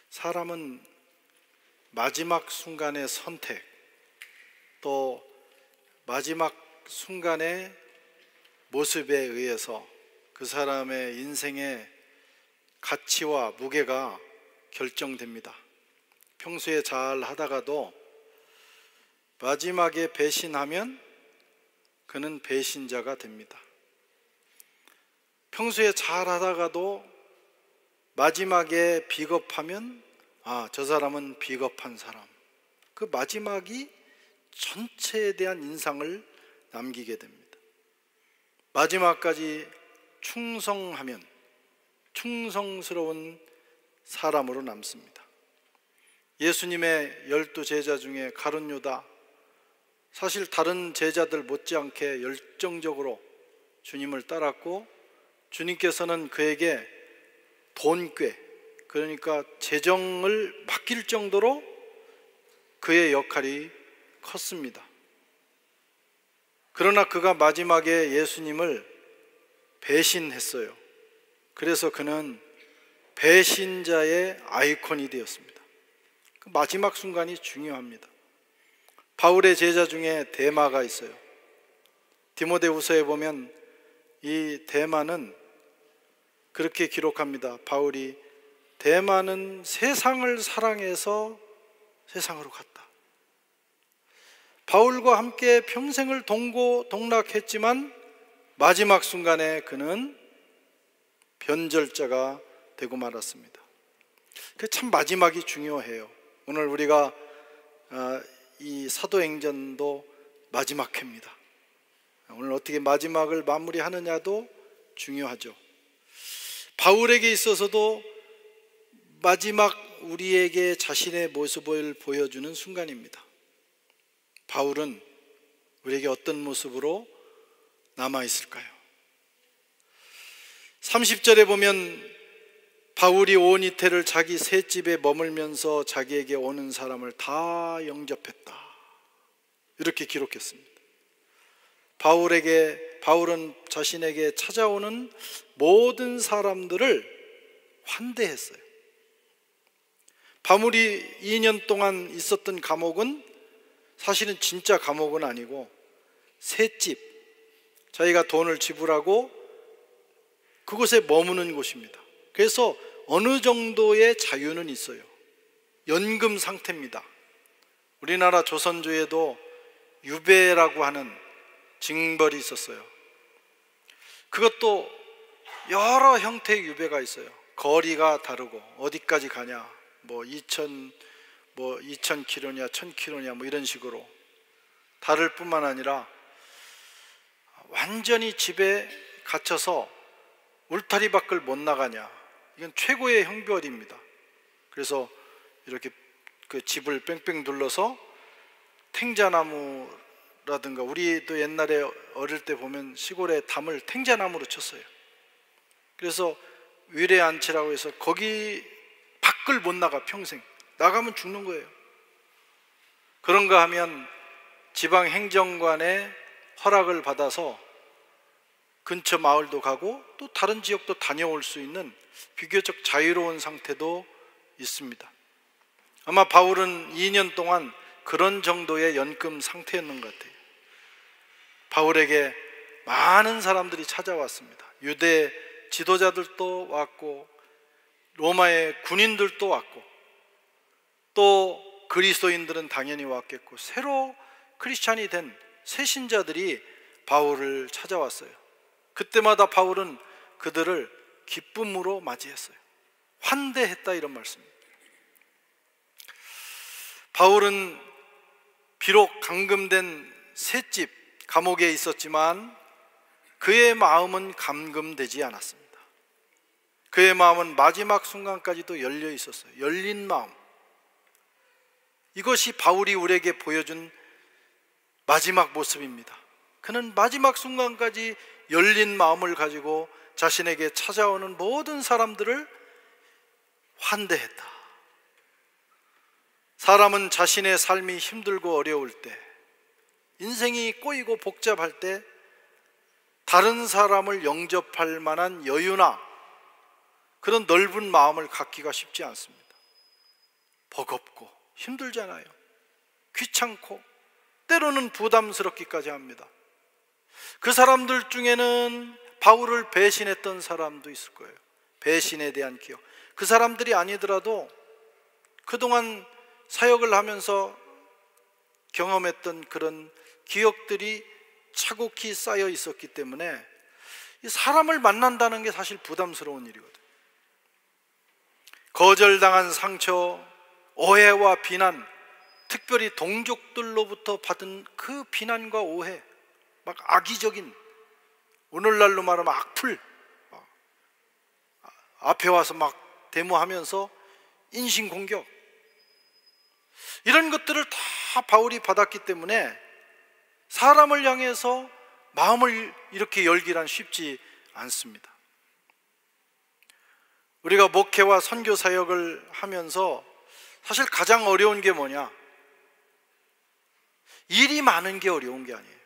사람은 마지막 순간의 선택, 또 마지막 순간의 모습에 의해서 그 사람의 인생의 가치와 무게가 결정됩니다. 평소에 잘 하다가도 마지막에 배신하면 그는 배신자가 됩니다. 평소에 잘 하다가도 마지막에 비겁하면 저 사람은 비겁한 사람. 그 마지막이 전체에 대한 인상을 남기게 됩니다. 마지막까지 충성하면 충성스러운 사람으로 남습니다. 예수님의 12 제자 중에 가룟 유다, 사실 다른 제자들 못지않게 열정적으로 주님을 따랐고, 주님께서는 그에게 돈꾀, 그러니까 재정을 맡길 정도로 그의 역할이 컸습니다. 그러나 그가 마지막에 예수님을 배신했어요. 그래서 그는 배신자의 아이콘이 되었습니다. 그 마지막 순간이 중요합니다. 바울의 제자 중에 데마가 있어요. 디모데후서에 보면 이 데마는 그렇게 기록합니다. 바울이 데마는 세상을 사랑해서 세상으로 갔다. 바울과 함께 평생을 동고동락했지만 마지막 순간에 그는 변절자가 되고 말았습니다. 참 마지막이 중요해요. 오늘 우리가 이 사도행전도 마지막 회입니다. 오늘 어떻게 마지막을 마무리하느냐도 중요하죠. 바울에게 있어서도 마지막 우리에게 자신의 모습을 보여주는 순간입니다. 바울은 우리에게 어떤 모습으로 남아있을까요? 30절에 보면 바울이 온 이태를 자기 셋집에 머물면서 자기에게 오는 사람을 다 영접했다, 이렇게 기록했습니다. 바울은 자신에게 찾아오는 모든 사람들을 환대했어요. 바울이 2년 동안 있었던 감옥은 사실은 진짜 감옥은 아니고 셋집, 자기가 돈을 지불하고 그곳에 머무는 곳입니다. 그래서 어느 정도의 자유는 있어요. 연금 상태입니다. 우리나라 조선조에도 유배라고 하는 징벌이 있었어요. 그것도 여러 형태의 유배가 있어요. 거리가 다르고 어디까지 가냐, 2,000km냐 1,000km냐 이런 식으로 다를 뿐만 아니라 완전히 집에 갇혀서 울타리 밖을 못 나가냐, 이건 최고의 형벌입니다. 그래서 이렇게 그 집을 뺑뺑 둘러서 탱자나무라든가, 우리도 옛날에 어릴 때 보면 시골에 담을 탱자나무로 쳤어요. 그래서 위례안치라고 해서 거기 밖을 못 나가, 평생. 나가면 죽는 거예요. 그런가 하면 지방행정관의 허락을 받아서 근처 마을도 가고 또 다른 지역도 다녀올 수 있는 비교적 자유로운 상태도 있습니다. 아마 바울은 2년 동안 그런 정도의 연금 상태였는 것 같아요. 바울에게 많은 사람들이 찾아왔습니다. 유대 지도자들도 왔고 로마의 군인들도 왔고 또 그리스도인들은 당연히 왔겠고, 새로 크리스찬이 된 새신자들이 바울을 찾아왔어요. 그때마다 바울은 그들을 기쁨으로 맞이했어요. 환대했다, 이런 말씀입니다. 바울은 비록 감금된 셋집 감옥에 있었지만 그의 마음은 감금되지 않았습니다. 그의 마음은 마지막 순간까지도 열려 있었어요. 열린 마음. 이것이 바울이 우리에게 보여준 마지막 모습입니다. 그는 마지막 순간까지 열린 마음을 가지고 자신에게 찾아오는 모든 사람들을 환대했다. 사람은 자신의 삶이 힘들고 어려울 때, 인생이 꼬이고 복잡할 때 다른 사람을 영접할 만한 여유나 그런 넓은 마음을 갖기가 쉽지 않습니다. 버겁고 힘들잖아요. 귀찮고 때로는 부담스럽기까지 합니다. 그 사람들 중에는 바울을 배신했던 사람도 있을 거예요. 배신에 대한 기억. 그 사람들이 아니더라도 그동안 사역을 하면서 경험했던 그런 기억들이 차곡히 쌓여 있었기 때문에 사람을 만난다는 게 사실 부담스러운 일이거든요. 거절당한 상처, 오해와 비난, 특별히 동족들로부터 받은 그 비난과 오해, 막 악의적인, 오늘날로 말하면 악플, 앞에 와서 막 데모하면서 인신공격, 이런 것들을 다 바울이 받았기 때문에 사람을 향해서 마음을 이렇게 열기란 쉽지 않습니다. 우리가 목회와 선교 사역을 하면서 사실 가장 어려운 게 뭐냐? 일이 많은 게 어려운 게 아니에요.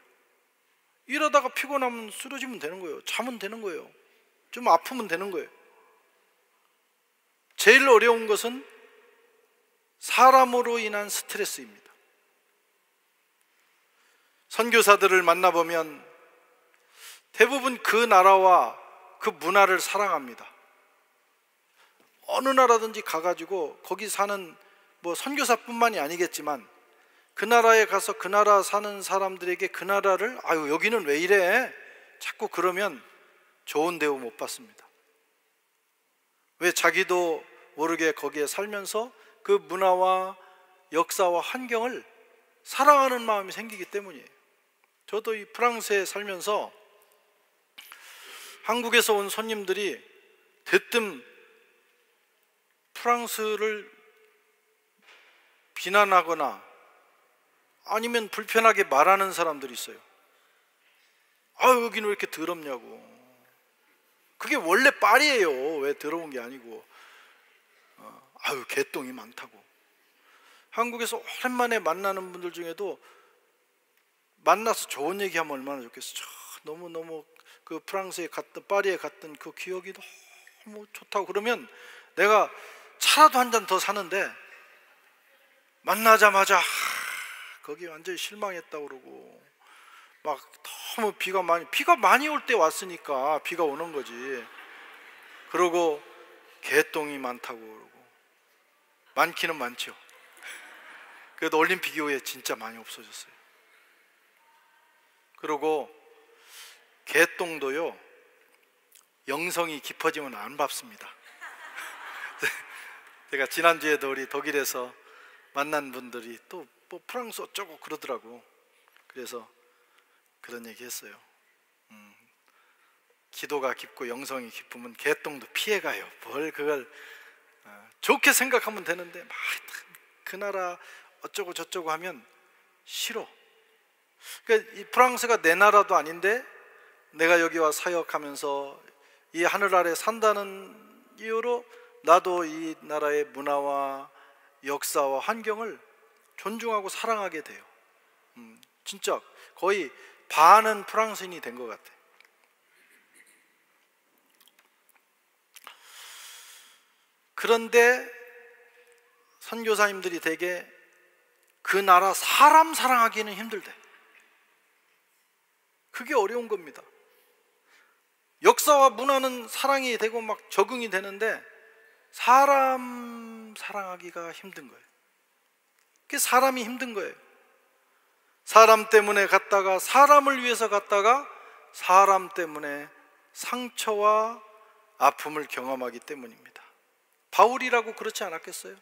일하다가 피곤하면 쓰러지면 되는 거예요. 자면 되는 거예요. 좀 아프면 되는 거예요. 제일 어려운 것은 사람으로 인한 스트레스입니다. 선교사들을 만나보면 대부분 그 나라와 그 문화를 사랑합니다. 어느 나라든지 가가지고 거기 사는 뭐 선교사뿐만이 아니겠지만 그 나라에 가서 그 나라 사는 사람들에게 그 나라를 아유 여기는 왜 이래? 자꾸 그러면 좋은 대우 못 받습니다. 왜? 자기도 모르게 거기에 살면서 그 문화와 역사와 환경을 사랑하는 마음이 생기기 때문이에요. 저도 이 프랑스에 살면서 한국에서 온 손님들이 대뜸 프랑스를 비난하거나 아니면 불편하게 말하는 사람들이 있어요. 아 여기는 왜 이렇게 더럽냐고. 그게 원래 파리예요. 왜 더러운 게 아니고. 아유 개똥이 많다고. 한국에서 오랜만에 만나는 분들 중에도 만나서 좋은 얘기하면 얼마나 좋겠어. 너무너무 그 프랑스에 갔던 파리에 갔던 그 기억이 너무 좋다고 그러면 내가 차라도 한 잔 더 사는데 만나자마자 거기 완전히 실망했다고 그러고 막 너무 비가 많이 올 때 왔으니까 비가 오는 거지. 그러고 개똥이 많다고 그러고 많기는 많죠. 그래도 올림픽 이후에 진짜 많이 없어졌어요. 그리고 개똥도요 영성이 깊어지면 안 밟습니다. 제가 지난주에도 우리 독일에서 만난 분들이 또 뭐 프랑스 어쩌고 그러더라고. 그래서 그런 얘기 했어요. 기도가 깊고 영성이 깊으면 개똥도 피해가요. 뭘 그걸 좋게 생각하면 되는데 막 그 나라 어쩌고 저쩌고 하면 싫어. 그러니까 이 프랑스가 내 나라도 아닌데 내가 여기 와 사역하면서 이 하늘 아래 산다는 이유로 나도 이 나라의 문화와 역사와 환경을 존중하고 사랑하게 돼요. 진짜 거의 반은 프랑스인이 된 것 같아요. 그런데 선교사님들이 되게 그 나라 사람 사랑하기는 힘들대. 그게 어려운 겁니다. 역사와 문화는 사랑이 되고 막 적응이 되는데 사람 사랑하기가 힘든 거예요. 그게 사람이 힘든 거예요. 사람 때문에 갔다가 사람을 위해서 갔다가 사람 때문에 상처와 아픔을 경험하기 때문입니다. 바울이라고 그렇지 않았겠어요?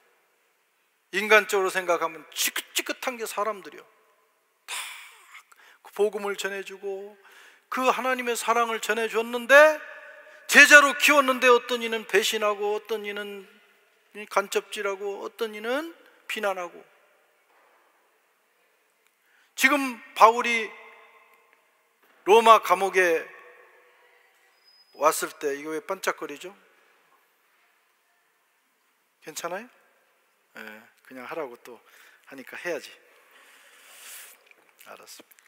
인간적으로 생각하면 지긋지긋한 게 사람들이요. 다 복음을 전해주고 그 하나님의 사랑을 전해줬는데 제자로 키웠는데 어떤 이는 배신하고 어떤 이는 간첩질하고 어떤 이는 비난하고. 지금 바울이 로마 감옥에 왔을 때 이거 왜 반짝거리죠? 괜찮아요? 네, 그냥 하라고 또 하니까 해야지. 알았습니다.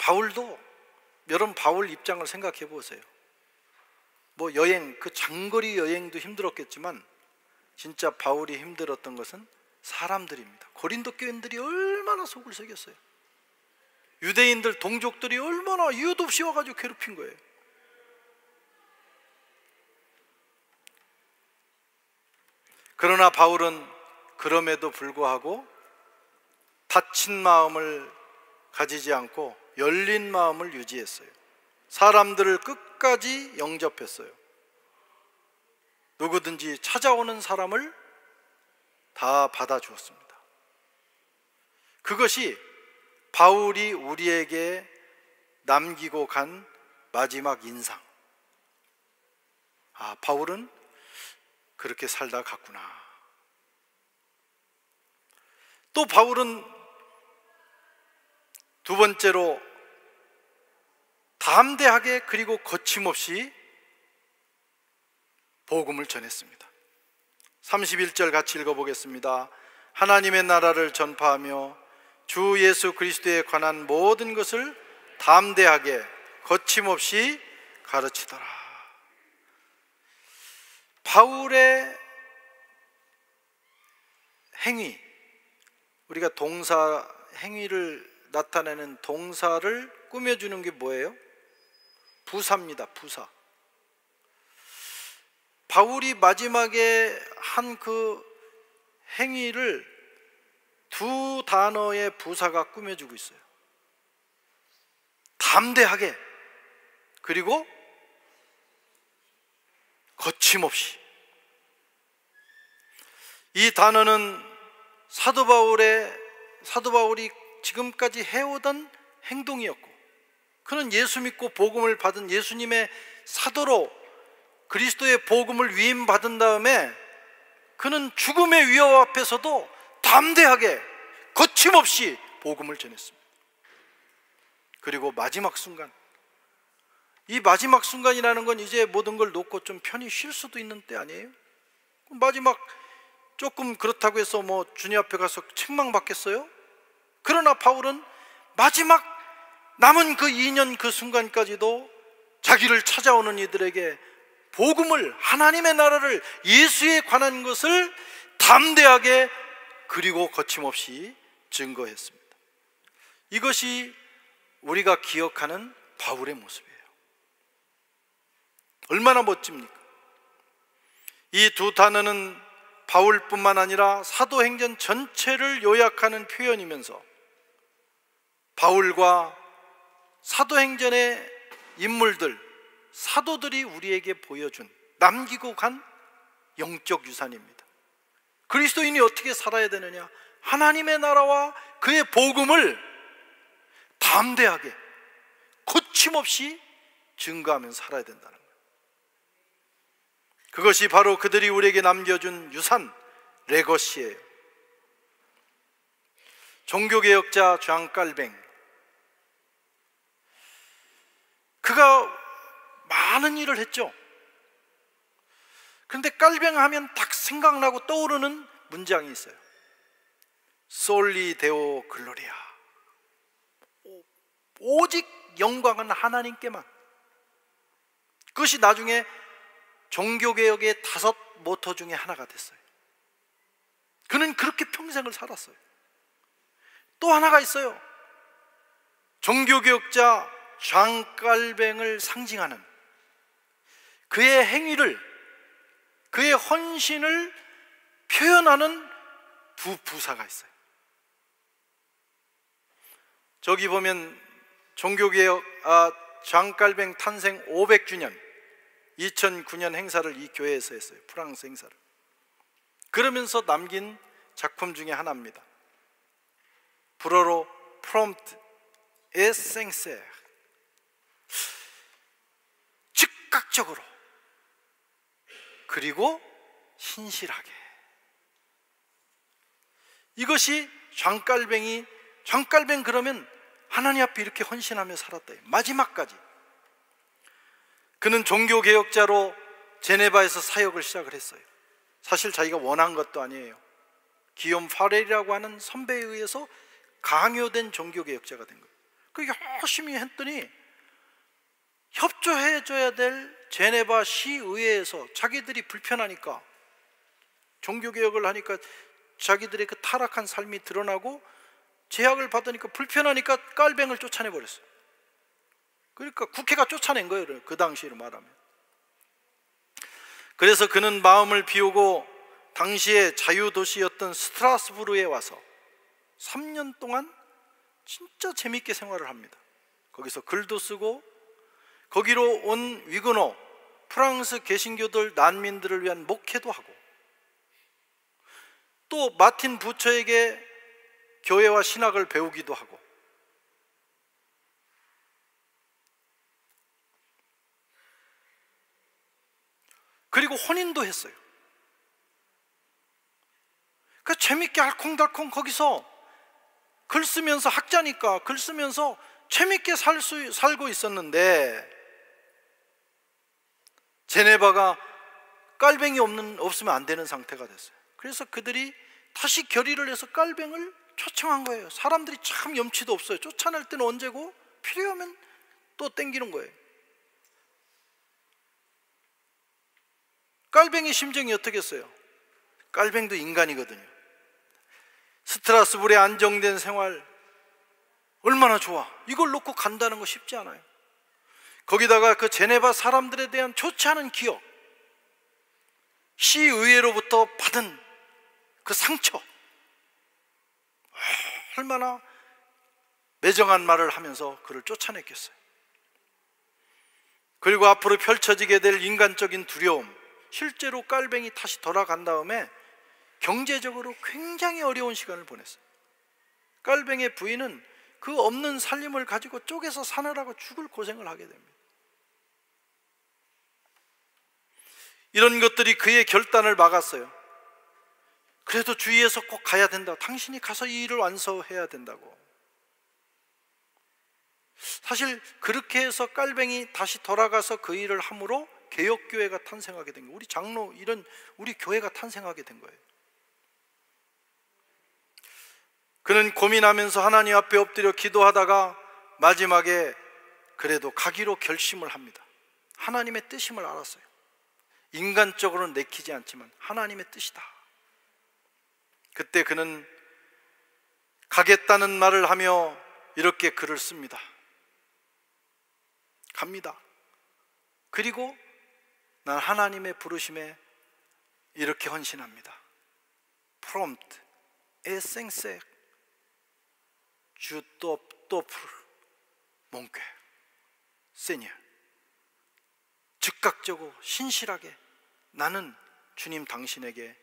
바울도, 여러분 바울 입장을 생각해 보세요. 뭐 여행, 그 장거리 여행도 힘들었겠지만 진짜 바울이 힘들었던 것은 사람들입니다. 고린도 교인들이 얼마나 속을 새겼어요. 유대인들, 동족들이 얼마나 이유도 없이 와가지고 괴롭힌 거예요. 그러나 바울은 그럼에도 불구하고 닫힌 마음을 가지지 않고 열린 마음을 유지했어요. 사람들을 끝까지 영접했어요. 누구든지 찾아오는 사람을 다 받아주었습니다. 그것이 바울이 우리에게 남기고 간 마지막 인상. 아, 바울은 그렇게 살다 갔구나. 또 바울은 두 번째로 담대하게 그리고 거침없이 복음을 전했습니다. 31절 같이 읽어보겠습니다. 하나님의 나라를 전파하며 주 예수 그리스도에 관한 모든 것을 담대하게 거침없이 가르치더라. 바울의 행위, 우리가 동사, 행위를 나타내는 동사를 꾸며주는 게 뭐예요? 부사입니다. 부사. 바울이 마지막에 한 그 행위를 두 단어의 부사가 꾸며주고 있어요. 담대하게, 그리고 거침없이. 이 단어는 사도 바울이 지금까지 해오던 행동이었고, 그는 예수 믿고 복음을 받은 예수님의 사도로 그리스도의 복음을 위임받은 다음에 그는 죽음의 위협 앞에서도 담대하게 거침없이 복음을 전했습니다. 그리고 마지막 순간, 이 마지막 순간이라는 건 이제 모든 걸 놓고 좀 편히 쉴 수도 있는 때 아니에요? 마지막 조금 그렇다고 해서 뭐 주님 앞에 가서 책망받겠어요? 그러나 바울은 마지막 남은 그 2년 그 순간까지도 자기를 찾아오는 이들에게 복음을, 하나님의 나라를, 예수에 관한 것을 담대하게 그리고 거침없이 증거했습니다. 이것이 우리가 기억하는 바울의 모습이에요. 얼마나 멋집니까? 이 두 단어는 바울뿐만 아니라 사도행전 전체를 요약하는 표현이면서 바울과 사도행전의 인물들, 사도들이 우리에게 보여준, 남기고 간 영적 유산입니다. 그리스도인이 어떻게 살아야 되느냐? 하나님의 나라와 그의 복음을 담대하게 거침없이 증거하면서 살아야 된다는 거예요. 그것이 바로 그들이 우리에게 남겨준 유산, 레거시예요. 종교개혁자 장 깔뱅, 그가 많은 일을 했죠. 그런데 깔뱅 하면 딱 생각나고 떠오르는 문장이 있어요. 솔리 데오 글로리아, 오직 영광은 하나님께만. 그것이 나중에 종교개혁의 5 모토 중에 하나가 됐어요. 그는 그렇게 평생을 살았어요. 또 하나가 있어요. 종교개혁자 장 깔뱅을 상징하는 그의 행위를, 그의 헌신을 표현하는 두 부사가 있어요. 저기 보면 종교개혁 장 깔뱅 탄생 500주년 2009년 행사를 이 교회에서 했어요. 프랑스 행사를. 그러면서 남긴 작품 중에 하나입니다. 불어로 프롬프트 에 생세, 즉각적으로 그리고 신실하게. 이것이 장깔뱅 그러면 하나님 앞에 이렇게 헌신하며 살았다. 마지막까지. 그는 종교개혁자로 제네바에서 사역을 시작을 했어요. 사실 자기가 원한 것도 아니에요. 기욤 파렐이라고 하는 선배에 의해서 강요된 종교개혁자가 된 거예요. 그 열심히 했더니 협조해줘야 될 제네바 시의회에서 자기들이 불편하니까, 종교개혁을 하니까 자기들의 그 타락한 삶이 드러나고 제약을 받으니까 불편하니까 깔뱅을 쫓아내버렸어요. 그러니까 국회가 쫓아낸 거예요, 그 당시로 말하면. 그래서 그는 마음을 비우고 당시에 자유도시였던 스트라스부르에 와서 3년 동안 진짜 재밌게 생활을 합니다. 거기서 글도 쓰고, 거기로 온 위그노 프랑스 개신교들 난민들을 위한 목회도 하고, 또 마틴 부처에게 교회와 신학을 배우기도 하고, 그리고 혼인도 했어요. 그 재밌게 알콩달콩 거기서 글 쓰면서, 학자니까 글 쓰면서 재밌게 살고 있었는데, 제네바가 깔뱅이 없으면 안 되는 상태가 됐어요. 그래서 그들이 다시 결의를 해서 깔뱅을 초청한 거예요. 사람들이 참 염치도 없어요. 쫓아낼 때는 언제고 필요하면 또 땡기는 거예요. 깔뱅이 심정이 어떻겠어요? 깔뱅도 인간이거든요. 스트라스부르의 안정된 생활 얼마나 좋아. 이걸 놓고 간다는 거 쉽지 않아요. 거기다가 그 제네바 사람들에 대한 좋지 않은 기억, 시의회로부터 받은 그 상처, 얼마나 매정한 말을 하면서 그를 쫓아냈겠어요. 그리고 앞으로 펼쳐지게 될 인간적인 두려움, 실제로 깔뱅이 다시 돌아간 다음에 경제적으로 굉장히 어려운 시간을 보냈어요. 깔뱅의 부인은 그 없는 살림을 가지고 쪼개서 사느라고 죽을 고생을 하게 됩니다. 이런 것들이 그의 결단을 막았어요. 그래도 주위에서 꼭 가야 된다. 당신이 가서 이 일을 완수해야 된다고. 사실 그렇게 해서 깔뱅이 다시 돌아가서 그 일을 함으로 개혁교회가 탄생하게 된 거예요. 우리 장로, 이런 우리 교회가 탄생하게 된 거예요. 그는 고민하면서 하나님 앞에 엎드려 기도하다가 마지막에 그래도 가기로 결심을 합니다. 하나님의 뜻임을 알았어요. 인간적으로는 내키지 않지만 하나님의 뜻이다. 그때 그는 가겠다는 말을 하며 이렇게 글을 씁니다. 갑니다. 그리고 난 하나님의 부르심에 이렇게 헌신합니다. Prompt, essence, je t'offre mon cœur, Seigneur. 즉각적으로 신실하게 나는 주님 당신에게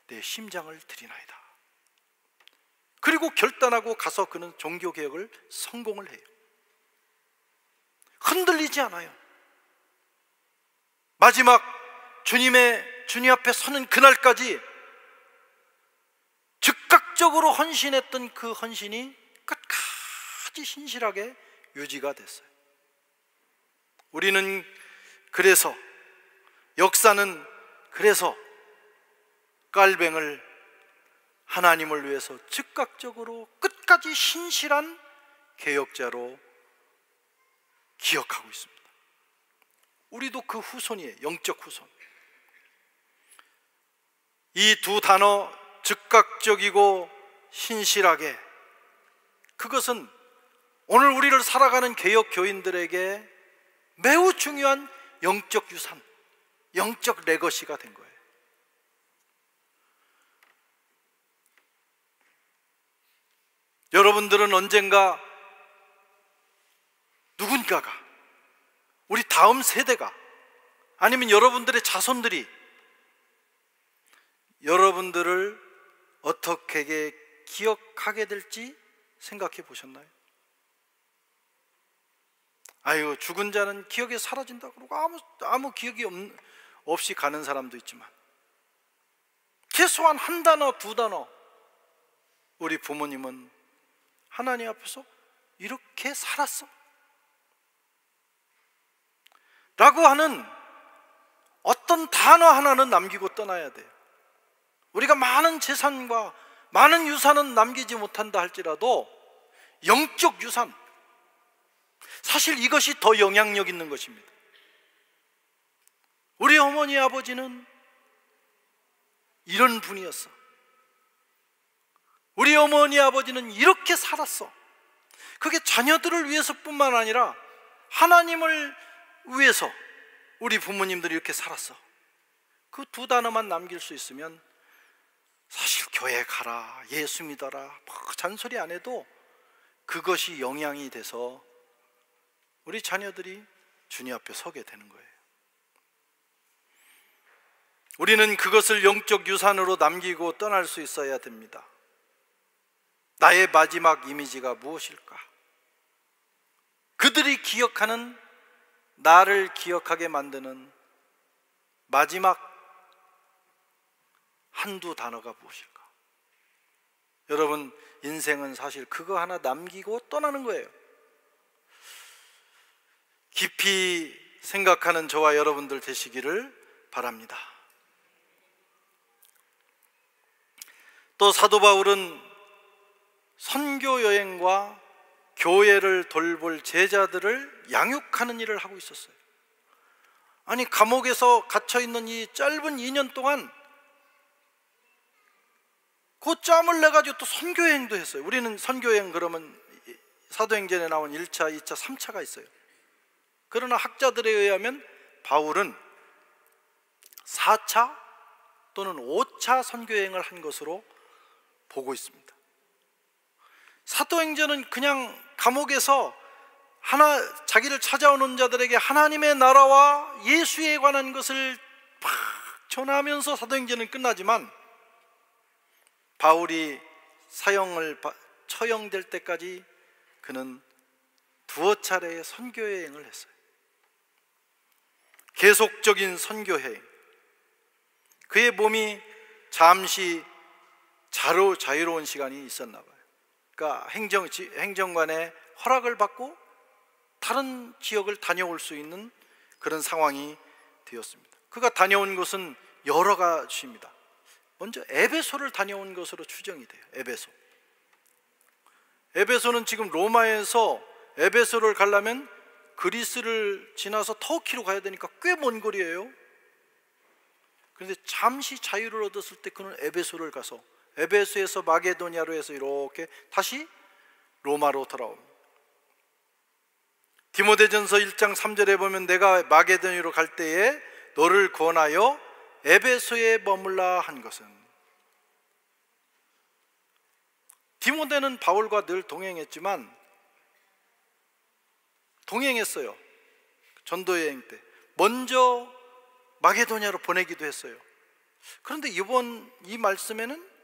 내 심장을 드리나이다. 그리고 결단하고 가서 그는 종교개혁을 성공을 해요. 흔들리지 않아요. 마지막 주님 앞에 서는 그날까지 즉각적으로 헌신했던 그 헌신이 끝까지 신실하게 유지가 됐어요. 우리는 그래서, 역사는 그래서 깔뱅을 하나님을 위해서 즉각적으로 끝까지 신실한 개혁자로 기억하고 있습니다. 우리도 그 후손이에요. 영적 후손. 이 두 단어, 즉각적이고 신실하게, 그것은 오늘 우리를 살아가는 개혁 교인들에게 매우 중요한 영적 유산, 영적 레거시가 된 거예요. 여러분들은 언젠가 누군가가, 우리 다음 세대가, 아니면 여러분들의 자손들이 여러분들을 어떻게 기억하게 될지 생각해 보셨나요? 아유, 죽은 자는 기억이 사라진다 그러고 아무 기억이 없이 가는 사람도 있지만, 최소한 한 단어, 두 단어, 우리 부모님은 하나님 앞에서 이렇게 살았어 라고 하는 어떤 단어 하나는 남기고 떠나야 돼요. 우리가 많은 재산과 많은 유산은 남기지 못한다 할지라도 영적 유산, 사실 이것이 더 영향력 있는 것입니다. 우리 어머니 아버지는 이런 분이었어. 우리 어머니 아버지는 이렇게 살았어. 그게 자녀들을 위해서뿐만 아니라 하나님을 위해서 우리 부모님들이 이렇게 살았어. 그 두 단어만 남길 수 있으면 사실 교회 가라, 예수 믿어라 뭐 잔소리 안 해도 그것이 영향이 돼서 우리 자녀들이 주님 앞에 서게 되는 거예요. 우리는 그것을 영적 유산으로 남기고 떠날 수 있어야 됩니다. 나의 마지막 이미지가 무엇일까? 그들이 기억하는, 나를 기억하게 만드는 마지막 한두 단어가 무엇일까? 여러분, 인생은 사실 그거 하나 남기고 떠나는 거예요. 깊이 생각하는 저와 여러분들 되시기를 바랍니다. 또 사도 바울은 선교 여행과 교회를 돌볼 제자들을 양육하는 일을 하고 있었어요. 아니, 감옥에서 갇혀있는 이 짧은 2년 동안 그 짬을 내가지고 또 선교여행도 했어요. 우리는 선교여행 그러면 사도행전에 나온 1차, 2차, 3차가 있어요. 그러나 학자들에 의하면 바울은 4차 또는 5차 선교여행을 한 것으로 보고 있습니다. 사도행전은 그냥 감옥에서 자기를 찾아오는 자들에게 하나님의 나라와 예수에 관한 것을 막 전하면서 사도행전은 끝나지만, 바울이 처형될 때까지 그는 두어 차례의 선교여행을 했어요. 계속적인 선교여행. 그의 몸이 잠시 자유로운 시간이 있었나 봐요. 그러니까 행정관의 허락을 받고 다른 지역을 다녀올 수 있는 그런 상황이 되었습니다. 그가 다녀온 곳은 여러 가지입니다. 먼저 에베소를 다녀온 것으로 추정이 돼요. 에베소는 지금 로마에서 에베소를 가려면 그리스를 지나서 터키로 가야 되니까 꽤 먼 거리예요. 그런데 잠시 자유를 얻었을 때 그는 에베소를 가서 에베소에서 마게도냐로 해서 이렇게 다시 로마로 돌아옵니다. 디모데전서 1장 3절에 보면 내가 마게도냐로 갈 때에 너를 권하여 에베소에 머물라 한 것은, 디모데는 바울과 늘 동행했어요. 전도여행 때 먼저 마게도냐로 보내기도 했어요. 그런데 이번 이 말씀에는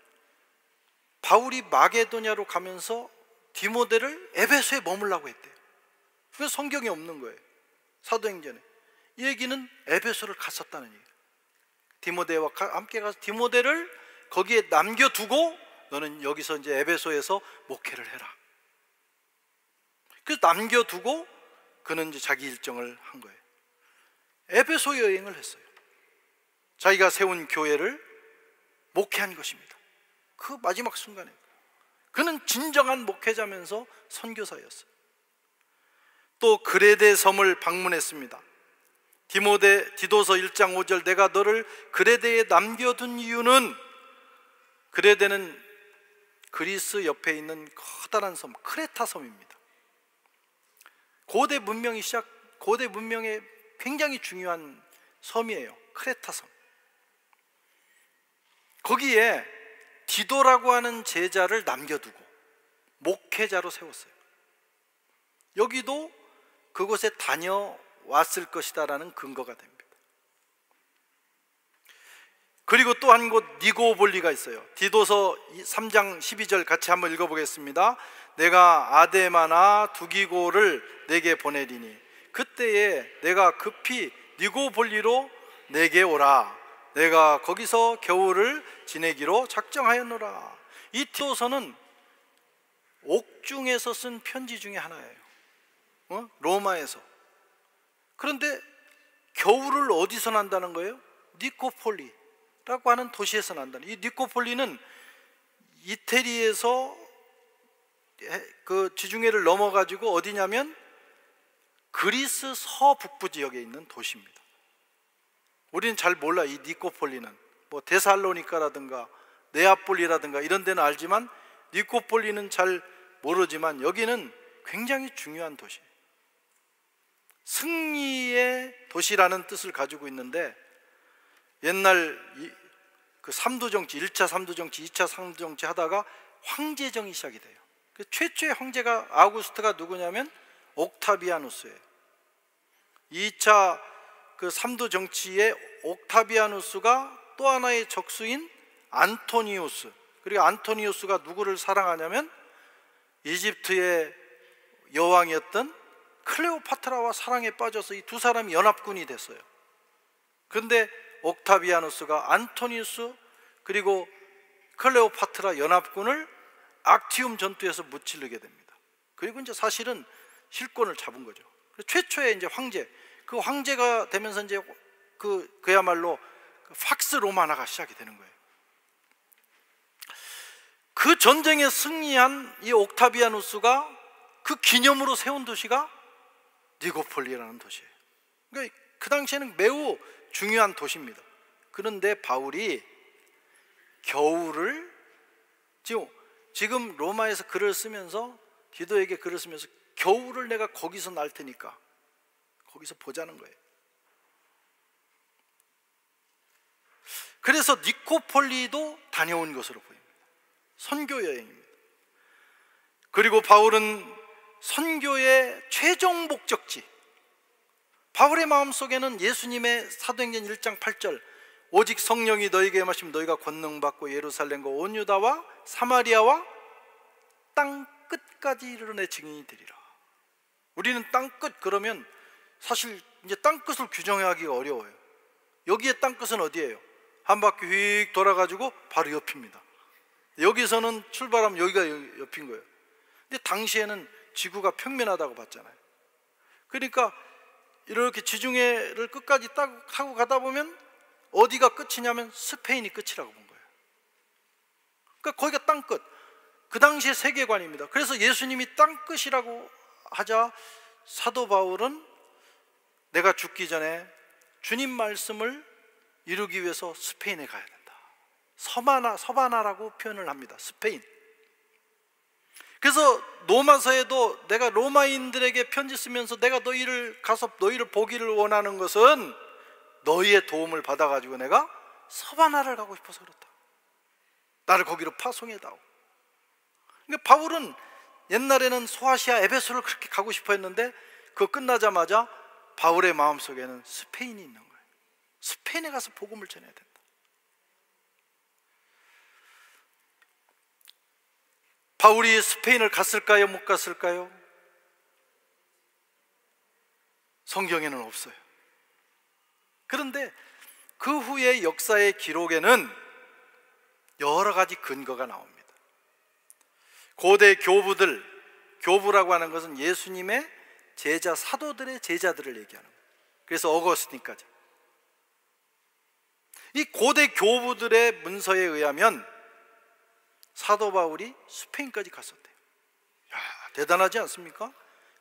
바울이 마게도냐로 가면서 디모데를 에베소에 머물라고 했대요. 그래서 성경에 없는 거예요. 사도행전에. 이 얘기는 에베소를 갔었다는 얘기예요. 디모데와 함께 가서 디모데를 거기에 남겨두고 너는 여기서 이제 에베소에서 목회를 해라. 그래서 남겨두고 그는 이제 자기 일정을 한 거예요. 에베소 여행을 했어요. 자기가 세운 교회를 목회한 것입니다. 그 마지막 순간에 그는 진정한 목회자면서 선교사였어요. 또 그레데 섬을 방문했습니다. 디도서 1장 5절 내가 너를 그레데에 남겨둔 이유는, 그레데는 그리스 옆에 있는 커다란 섬 크레타 섬입니다. 고대 문명의 굉장히 중요한 섬이에요. 크레타 섬. 거기에 디도라고 하는 제자를 남겨두고 목회자로 세웠어요. 여기도 그곳에 다녀왔을 것이다라는 근거가 됩니다. 그리고 또 한 곳 니고볼리가 있어요. 디도서 3장 12절 같이 한번 읽어보겠습니다. 내가 아데마나 두기고를 내게 보내리니 그때에 내가 급히 니고볼리로 내게 오라. 내가 거기서 겨울을 지내기로 작정하였노라. 이 디도서는 옥중에서 쓴 편지 중에 하나예요. 로마에서. 그런데 겨울을 어디서 난다는 거예요? 니코폴리라고 하는 도시에서 난다는. 이 니코폴리는 이태리에서 그 지중해를 넘어가지고 어디냐면 그리스 서북부 지역에 있는 도시입니다. 우리는 잘 몰라. 이 니코폴리는 뭐 데살로니카라든가 네아폴리라든가 이런 데는 알지만 니코폴리는 잘 모르지만 여기는 굉장히 중요한 도시예요. 승리의 도시라는 뜻을 가지고 있는데, 옛날 그 삼두정치, 1차 삼두정치, 2차 삼두정치 하다가 황제정이 시작이 돼요. 그 최초의 황제가 아우구스트가 누구냐면 옥타비아누스예요. 2차 그 삼두정치의 옥타비아누스가 또 하나의 적수인 안토니우스, 그리고 안토니우스가 누구를 사랑하냐면 이집트의 여왕이었던 클레오파트라와 사랑에 빠져서 이 두 사람이 연합군이 됐어요. 그런데 옥타비아누스가 안토니우스 그리고 클레오파트라 연합군을 악티움 전투에서 무찌르게 됩니다. 그리고 이제 사실은 실권을 잡은 거죠. 최초의 이제 황제, 그 황제가 되면서 이제 그야말로 팍스 로마나가 시작이 되는 거예요. 그 전쟁에 승리한 이 옥타비아누스가 그 기념으로 세운 도시가 니코폴리라는 도시예요. 그러니까 그 당시에는 매우 중요한 도시입니다. 그런데 바울이 겨울을 지금 로마에서 글을 쓰면서, 디도에게 글을 쓰면서 겨울을 내가 거기서 날 테니까 거기서 보자는 거예요. 그래서 니코폴리도 다녀온 것으로 보입니다. 선교 여행입니다. 그리고 바울은 선교의 최종 목적지, 바울의 마음속에는 예수님의 사도행전 1장 8절 오직 성령이 너희에게 임하시면 너희가 권능받고 예루살렘과 온 유다와 사마리아와 땅 끝까지 이르러 내 증인이 되리라. 우리는 땅 끝 그러면 사실 이제 땅 끝을 규정하기가 어려워요. 여기에 땅 끝은 어디예요? 한 바퀴 휙 돌아가지고 바로 옆입니다. 여기서는 출발하면 여기가 옆인 거예요. 근데 당시에는 지구가 평면하다고 봤잖아요. 그러니까 이렇게 지중해를 끝까지 타고 가다 보면 어디가 끝이냐면 스페인이 끝이라고 본 거예요. 그러니까 거기가 땅 끝. 그 당시의 세계관입니다. 그래서 예수님이 땅 끝이라고 하자 사도 바울은 내가 죽기 전에 주님 말씀을 이루기 위해서 스페인에 가야 된다. 서바나라고 표현을 합니다. 스페인. 그래서 로마서에도 내가 로마인들에게 편지 쓰면서 내가 너희를 가서 너희를 보기를 원하는 것은 너희의 도움을 받아가지고 내가 서바나를 가고 싶어서 그렇다. 나를 거기로 파송해다오. 그러니까 바울은 옛날에는 소아시아 에베소를 그렇게 가고 싶어 했는데 그거 끝나자마자 바울의 마음속에는 스페인이 있는 거예요. 스페인에 가서 복음을 전해야 된다. 바울이 스페인을 갔을까요? 못 갔을까요? 성경에는 없어요. 그런데 그 후의 역사의 기록에는 여러 가지 근거가 나옵니다. 고대 교부라고 하는 것은 예수님의 제자, 사도들의 제자들을 얘기하는 거예요. 그래서 어거스틴까지. 이 고대 교부들의 문서에 의하면 사도 바울이 스페인까지 갔었대요. 야, 대단하지 않습니까?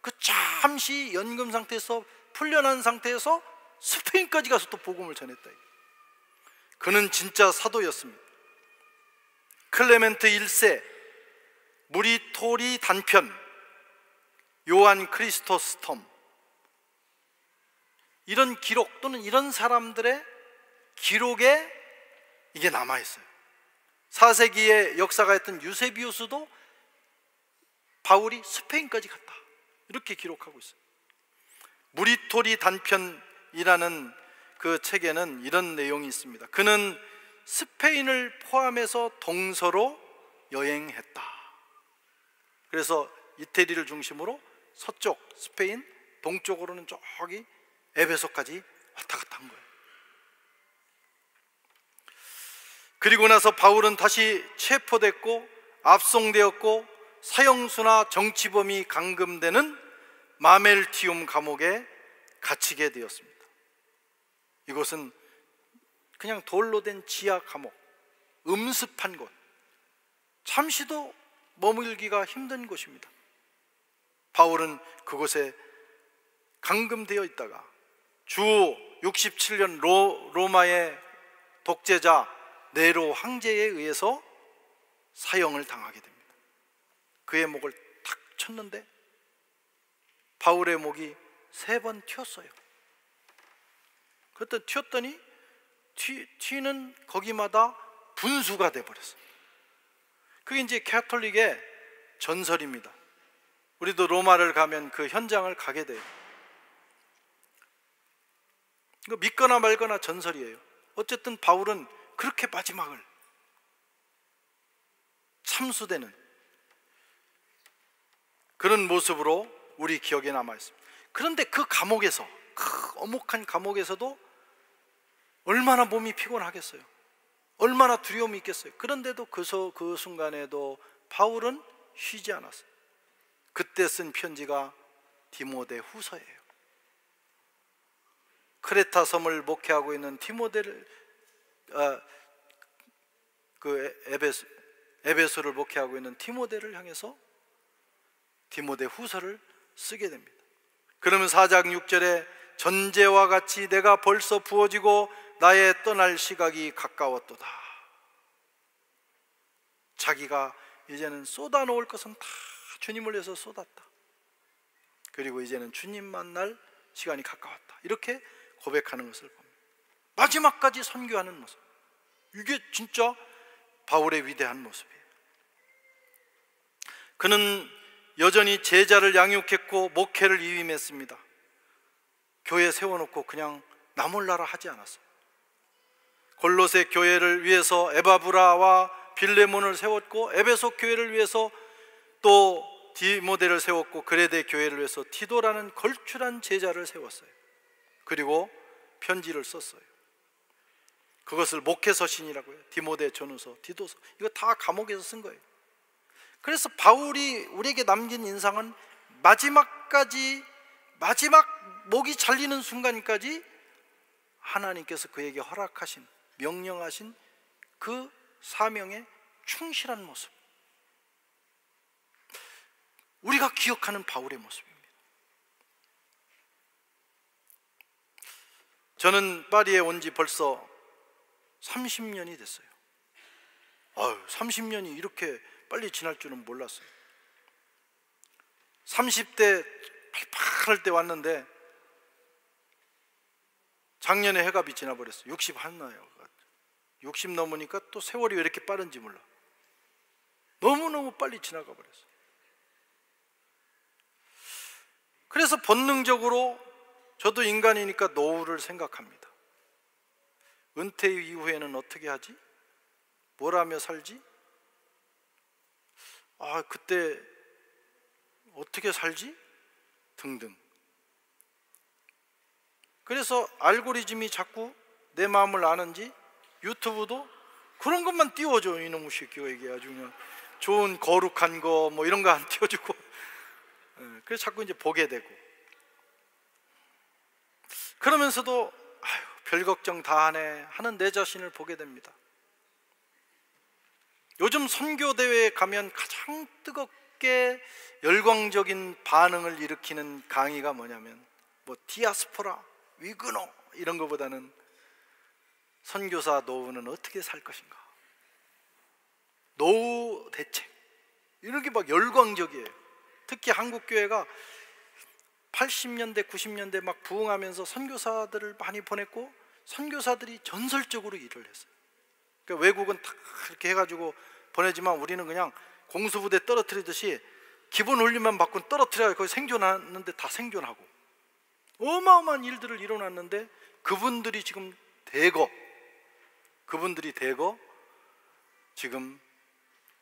그 잠시 연금 상태에서 풀려난 상태에서 스페인까지 가서 또 복음을 전했다. 그는 진짜 사도였습니다. 클레멘트 1세, 무리토리 단편, 요한 크리스토스톰, 이런 기록 또는 이런 사람들의 기록에 이게 남아있어요. 4세기의 역사가였던 유세비우스도 바울이 스페인까지 갔다 이렇게 기록하고 있어요. 무리토리 단편이라는 그 책에는 이런 내용이 있습니다. 그는 스페인을 포함해서 동서로 여행했다. 그래서 이태리를 중심으로 서쪽 스페인, 동쪽으로는 저기 에베소까지 왔다 갔다 한 거예요. 그리고 나서 바울은 다시 체포됐고 압송되었고 사형수나 정치범이 감금되는 마멜티움 감옥에 갇히게 되었습니다. 이곳은 그냥 돌로 된 지하 감옥, 음습한 곳, 잠시도 머물기가 힘든 곳입니다. 바울은 그곳에 감금되어 있다가 주 67년 로마의 독재자 네로 황제에 의해서 사형을 당하게 됩니다. 그의 목을 탁 쳤는데 바울의 목이 3번 튀었어요. 그때 튀었더니 튀는 거기마다 분수가 돼버렸어요. 그게 이제 가톨릭의 전설입니다. 우리도 로마를 가면 그 현장을 가게 돼요. 이거 믿거나 말거나 전설이에요. 어쨌든 바울은 그렇게 마지막을 참수되는 그런 모습으로 우리 기억에 남아있습니다. 그런데 그 감옥에서, 그 엄혹한 감옥에서도 얼마나 몸이 피곤하겠어요. 얼마나 두려움이 있겠어요. 그런데도 그 순간에도 바울은 쉬지 않았어요. 그때 쓴 편지가 디모데 후서예요. 크레타 섬을 목회하고 있는 디모데를 에베소를 목회하고 있는 디모데를 향해서 디모데 후서를 쓰게 됩니다. 그러면 4장 6절에 전제와 같이 내가 벌써 부어지고 나의 떠날 시각이 가까웠도다. 자기가 이제는 쏟아놓을 것은 다 주님을 위해서 쏟았다. 그리고 이제는 주님 만날 시간이 가까웠다. 이렇게 고백하는 것을 봅니다. 마지막까지 선교하는 모습, 이게 진짜 바울의 위대한 모습이에요. 그는 여전히 제자를 양육했고 목회를 위임했습니다. 교회 세워놓고 그냥 나몰라라 하지 않았어요. 골로새 교회를 위해서 에바브라와 빌레몬을 세웠고, 에베소 교회를 위해서 또 디모데를 세웠고, 그레데 교회를 위해서 티도라는 걸출한 제자를 세웠어요. 그리고 편지를 썼어요. 그것을 목회서신이라고 해요. 디모데 전후서, 디도서, 이거 다 감옥에서 쓴 거예요. 그래서 바울이 우리에게 남긴 인상은 마지막까지, 마지막 목이 잘리는 순간까지 하나님께서 그에게 허락하신, 명령하신 그 사명에 충실한 모습, 우리가 기억하는 바울의 모습입니다. 저는 파리에 온 지 벌써 30년이 됐어요. 30년이 이렇게 빨리 지날 줄은 몰랐어요. 30대 팔팔할 때 왔는데 작년에 해갑이 지나버렸어요. 60 한나요. 60 넘으니까 또 세월이 왜 이렇게 빠른지 몰라. 너무너무 빨리 지나가 버렸어요. 그래서 본능적으로 저도 인간이니까 노후를 생각합니다. 은퇴 이후에는 어떻게 하지? 뭘 하며 살지? 그때 어떻게 살지? 등등. 그래서 알고리즘이 자꾸 내 마음을 아는지 유튜브도 그런 것만 띄워줘. 이놈의 새끼가 이게 아주 그냥 좋은 거룩한 거 뭐 이런 거 안 띄워주고 그래서 자꾸 이제 보게 되고, 그러면서도 별 걱정 다 하네 하는 내 자신을 보게 됩니다. 요즘 선교대회에 가면 가장 뜨겁게 열광적인 반응을 일으키는 강의가 뭐냐면 뭐 디아스포라, 위그노 이런 것보다는 선교사 노후는 어떻게 살 것인가, 노후 대책, 이런 게 막 열광적이에요. 특히 한국교회가 80년대 90년대 막 부흥하면서 선교사들을 많이 보냈고 선교사들이 전설적으로 일을 했어요. 그러니까 외국은 다 이렇게 해가지고 보내지만 우리는 그냥 공수부대 떨어뜨리듯이 기본 훈련만 받고 떨어뜨려야 거기 생존하는데 다 생존하고 어마어마한 일들을 이뤄놨는데 그분들이 대거 지금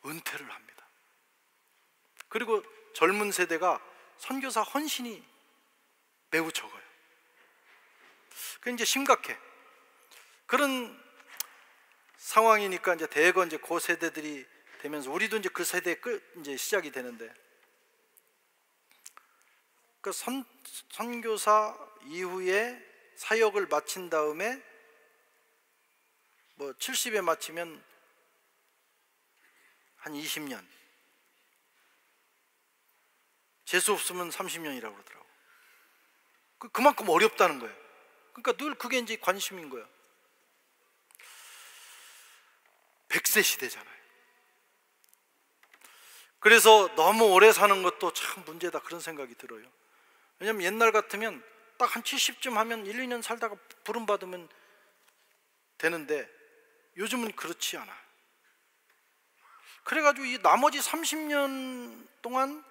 은퇴를 합니다. 그리고 젊은 세대가 선교사 헌신이 매우 적어요. 그게 이제 심각해. 그런 상황이니까 이제 대거 이제 그 세대들이 되면서 우리도 이제 그 세대의 이제 시작이 되는데, 그 선교사 이후에 사역을 마친 다음에 뭐 70에 마치면 한 20년, 재수 없으면 30년이라고 그러더라고. 그만큼 어렵다는 거예요. 그러니까 늘 그게 이제 관심인 거예요. 100세 시대잖아요. 그래서 너무 오래 사는 것도 참 문제다, 그런 생각이 들어요. 왜냐면 옛날 같으면 딱 한 70쯤 하면 1, 2년 살다가 부름 받으면 되는데 요즘은 그렇지 않아요. 그래가지고 이 나머지 30년 동안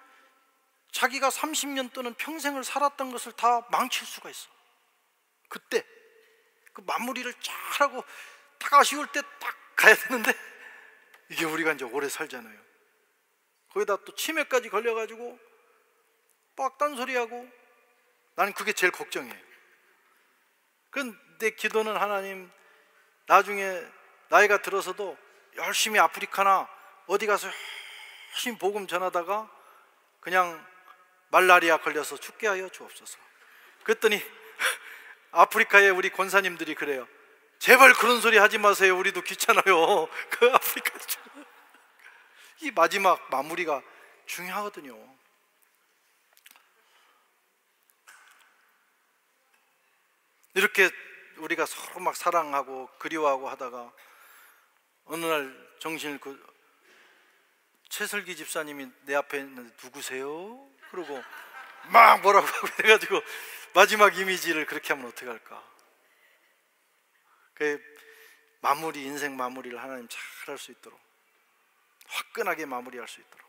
자기가 30년 또는 평생을 살았던 것을 다 망칠 수가 있어. 그때 그 마무리를 잘하고 딱 아쉬울 때 딱 가야 되는데, 이게 우리가 이제 오래 살잖아요. 거기다 또 치매까지 걸려가지고 막 딴소리하고, 나는 그게 제일 걱정이에요. 내 기도는 하나님, 나중에 나이가 들어서도 열심히 아프리카나 어디 가서 열심히 복음 전하다가 그냥 말라리아 걸려서 죽게 하여 주옵소서. 그랬더니 아프리카에 우리 권사님들이 그래요. 제발 그런 소리 하지 마세요. 우리도 귀찮아요. 그 아프리카 이 마지막 마무리가 중요하거든요. 이렇게 우리가 서로 막 사랑하고 그리워하고 하다가 어느 날 정신을 잃고 최슬기 집사님이 내 앞에 있는데 누구세요? 그러고 막 뭐라고 하고 해가지고 마지막 이미지를 그렇게 하면 어떻게 할까? 그 마무리, 인생 마무리를 하나님 잘 할 수 있도록, 화끈하게 마무리할 수 있도록.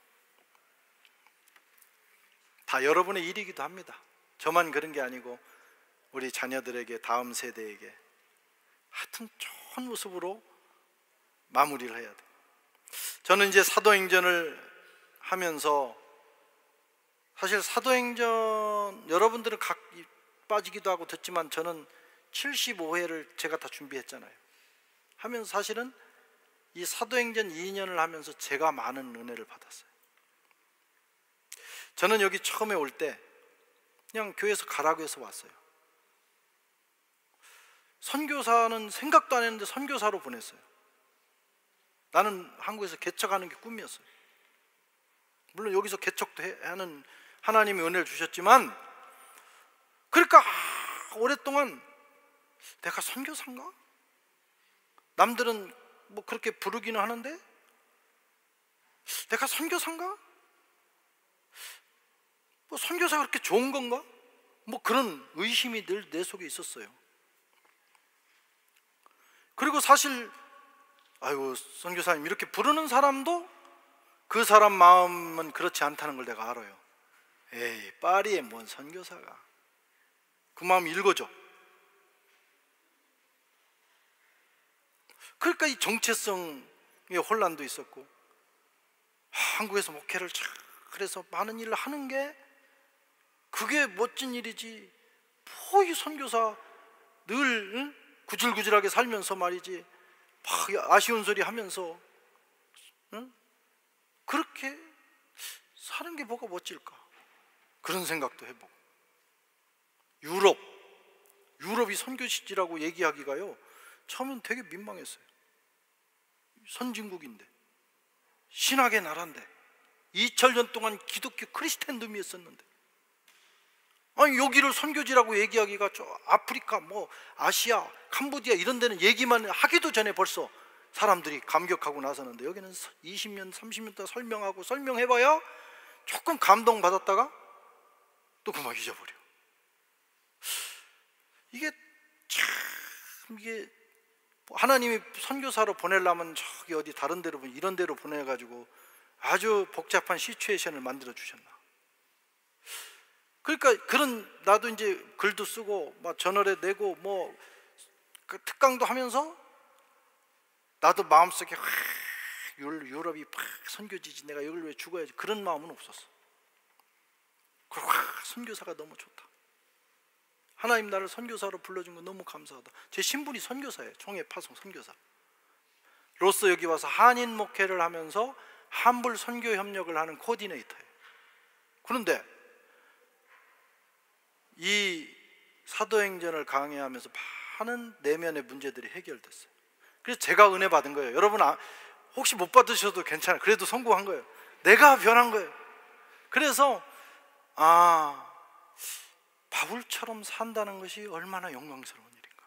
다 여러분의 일이기도 합니다. 저만 그런 게 아니고 우리 자녀들에게, 다음 세대에게 하여튼 좋은 모습으로 마무리를 해야 돼. 저는 이제 사도행전을 하면서, 사실 사도행전 여러분들은 각 빠지기도 하고 듣지만 저는 75회를 제가 다 준비했잖아요. 하면서 사실은 이 사도행전 2년을 하면서 제가 많은 은혜를 받았어요. 저는 여기 처음에 올 때 그냥 교회에서 가라고 해서 왔어요. 선교사는 생각도 안 했는데 선교사로 보냈어요. 나는 한국에서 개척하는 게 꿈이었어요. 물론 여기서 개척도 하는 하나님이 은혜를 주셨지만, 그러니까 오랫동안 내가 선교사인가? 남들은 뭐 그렇게 부르기는 하는데 내가 선교사인가? 뭐 선교사가 그렇게 좋은 건가? 뭐 그런 의심이 늘 내 속에 있었어요. 그리고 사실 아이고 선교사님 이렇게 부르는 사람도 그 사람 마음은 그렇지 않다는 걸 내가 알아요. 에이 파리에 뭔 선교사가, 그 마음 읽어줘. 그러니까 이 정체성의 혼란도 있었고, 한국에서 목회를 그래서 많은 일을 하는 게 그게 멋진 일이지, 뭐 이 선교사 늘 구질구질하게 살면서 말이지 막 아쉬운 소리 하면서 그렇게 사는 게 뭐가 멋질까, 그런 생각도 해보고. 유럽이 선교지라고 얘기하기가요 처음엔 되게 민망했어요. 선진국인데, 신학의 나라인데, 2000년 동안 기독교 크리스텐덤이었었는데, 아니 여기를 선교지라고 얘기하기가, 저 아프리카 뭐 아시아 캄보디아 이런 데는 얘기만 하기도 전에 벌써 사람들이 감격하고 나서는데, 여기는 20년 30년 동안 설명해봐야 조금 감동받았다가 또 그만 잊어버려. 이게 하나님이 선교사로 보내려면 저기 어디 다른 데로, 이런 데로 보내가지고 아주 복잡한 시츄에이션을 만들어 주셨나. 그러니까 나도 이제 글도 쓰고 막 저널에 내고 뭐 그 특강도 하면서 나도 마음속에 유럽이 선교지지, 내가 여기를 왜 죽어야지, 그런 마음은 없었어. 그리고 선교사가 너무 좋다, 하나님 나를 선교사로 불러준 거 너무 감사하다. 제 신분이 선교사예요. 총회 파송 선교사 로서 여기 와서 한인 목회를 하면서 한불 선교 협력을 하는 코디네이터예요. 그런데 이 사도행전을 강의하면서 많은 내면의 문제들이 해결됐어요. 그래서 제가 은혜 받은 거예요. 여러분 혹시 못 받으셔도 괜찮아요. 그래도 성공한 거예요. 내가 변한 거예요. 그래서 바울 바울처럼 산다는 것이 얼마나 영광스러운 일인가.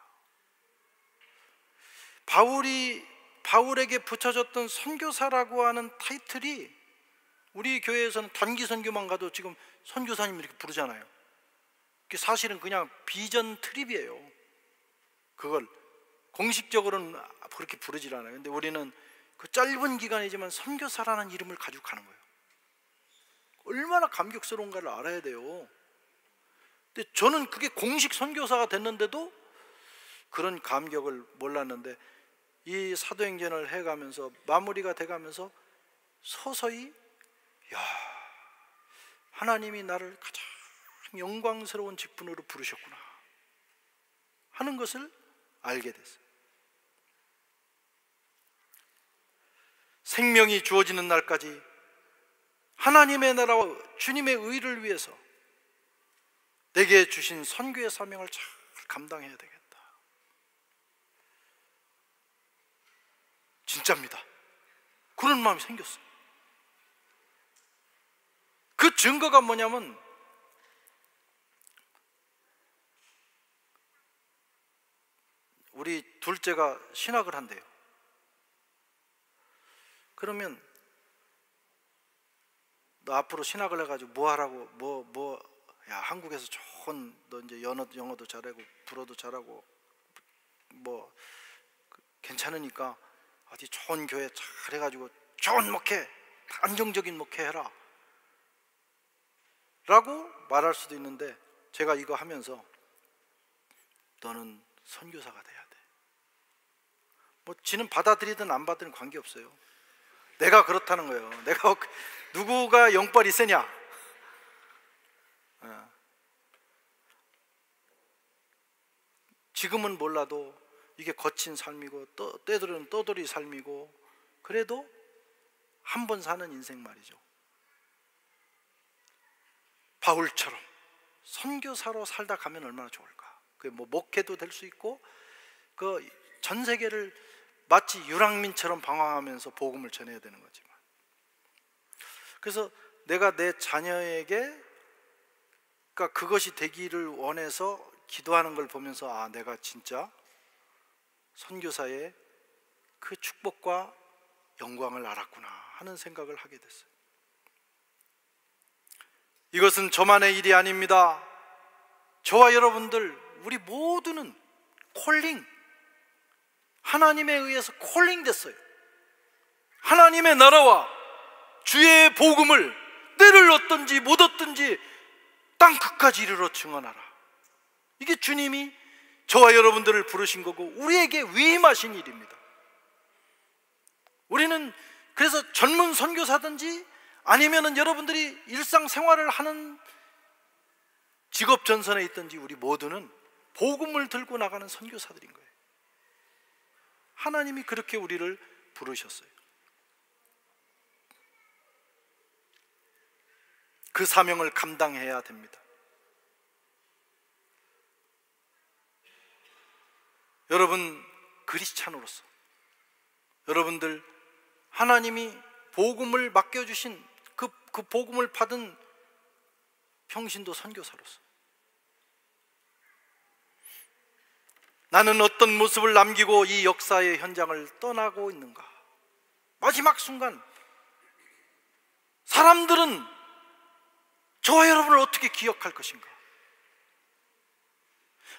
바울에게 붙여졌던 선교사라고 하는 타이틀이 우리 교회에서는 단기 선교만 가도 지금 선교사님 이렇게 부르잖아요. 그게 사실은 그냥 비전 트립이에요. 그걸 공식적으로는 그렇게 부르질 않아요. 근데 우리는 그 짧은 기간이지만 선교사라는 이름을 가지고 가는 거예요. 얼마나 감격스러운가를 알아야 돼요. 근데 저는 그게 공식 선교사가 됐는데도 그런 감격을 몰랐는데, 이 사도행전을 해가면서 마무리가 돼가면서 서서히 하나님이 나를 가장 영광스러운 직분으로 부르셨구나 하는 것을 알게 됐어요. 생명이 주어지는 날까지 하나님의 나라와 주님의 의를 위해서 내게 주신 선교의 사명을 잘 감당해야 되겠다. 진짜입니다. 그런 마음이 생겼어요. 그 증거가 뭐냐면, 우리 둘째가 신학을 한대요. 그러면 너 앞으로 신학을 해가지고 뭐 하라고, 야, 한국에서 좋은, 너 이제 영어도 잘하고 불어도 잘하고 뭐 괜찮으니까 어디 좋은 교회 잘 해가지고 좋은 목회, 안정적인 목회 해라 라고 말할 수도 있는데, 제가 이거 하면서 너는 선교사가 돼야 돼. 뭐 지는 받아들이든 안 받아들이든 관계없어요. 내가 그렇다는 거예요. 내가 누구가 영빨이 세냐. 지금은 몰라도 이게 거친 삶이고 때들은 떠돌이 삶이고, 그래도 한 번 사는 인생 말이죠. 바울처럼 선교사로 살다 가면 얼마나 좋을까. 그게 뭐 목회도 될 수 있고, 그 전 세계를 마치 유랑민처럼 방황하면서 복음을 전해야 되는 거지만, 그래서 내가 내 자녀에게 그러니까 그것이 되기를 원해서 기도하는 걸 보면서, 아, 내가 진짜 선교사의 그 축복과 영광을 알았구나 하는 생각을 하게 됐어요. 이것은 저만의 일이 아닙니다. 저와 여러분들, 우리 모두는 하나님에 의해서 콜링 됐어요. 하나님의 나라와 주의 복음을 때를 얻든지 못 얻든지 땅끝까지 이르러 증언하라. 이게 주님이 저와 여러분들을 부르신 거고 우리에게 위임하신 일입니다. 우리는 그래서 젊은 선교사든지 아니면은 여러분들이 일상생활을 하는 직업 전선에 있든지, 우리 모두는 복음을 들고 나가는 선교사들인 거예요. 하나님이 그렇게 우리를 부르셨어요. 그 사명을 감당해야 됩니다. 여러분, 그리스찬으로서 여러분들 하나님이 복음을 맡겨주신 그 복음을 받은 평신도 선교사로서 나는 어떤 모습을 남기고 이 역사의 현장을 떠나고 있는가? 마지막 순간 사람들은 저와 여러분을 어떻게 기억할 것인가?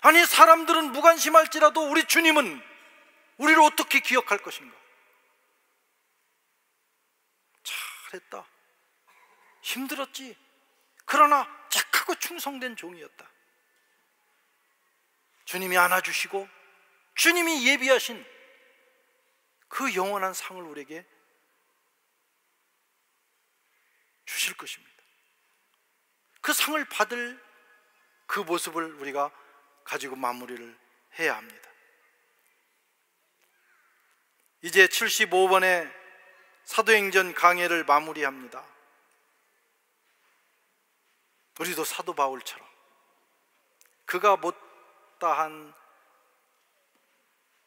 아니, 사람들은 무관심할지라도 우리 주님은 우리를 어떻게 기억할 것인가? 잘했다, 힘들었지, 그러나 착하고 충성된 종이었다. 주님이 안아주시고 주님이 예비하신 그 영원한 상을 우리에게 주실 것입니다. 그 상을 받을 그 모습을 우리가 가지고 마무리를 해야 합니다. 이제 75번의 사도행전 강해를 마무리합니다. 우리도 사도 바울처럼 그가 못다한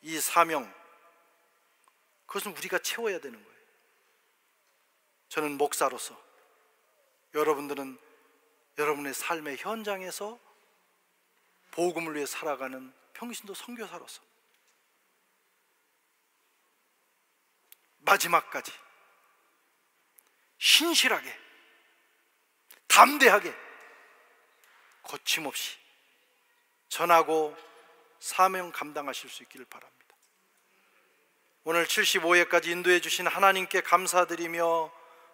이 사명, 그것은 우리가 채워야 되는 거예요. 저는 목사로서, 여러분들은 여러분의 삶의 현장에서 복음을 위해 살아가는 평신도 선교사로서 마지막까지 신실하게, 담대하게, 거침없이 전하고 사명 감당하실 수 있기를 바랍니다. 오늘 75회까지 인도해 주신 하나님께 감사드리며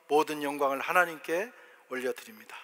모든 영광을 하나님께 올려드립니다.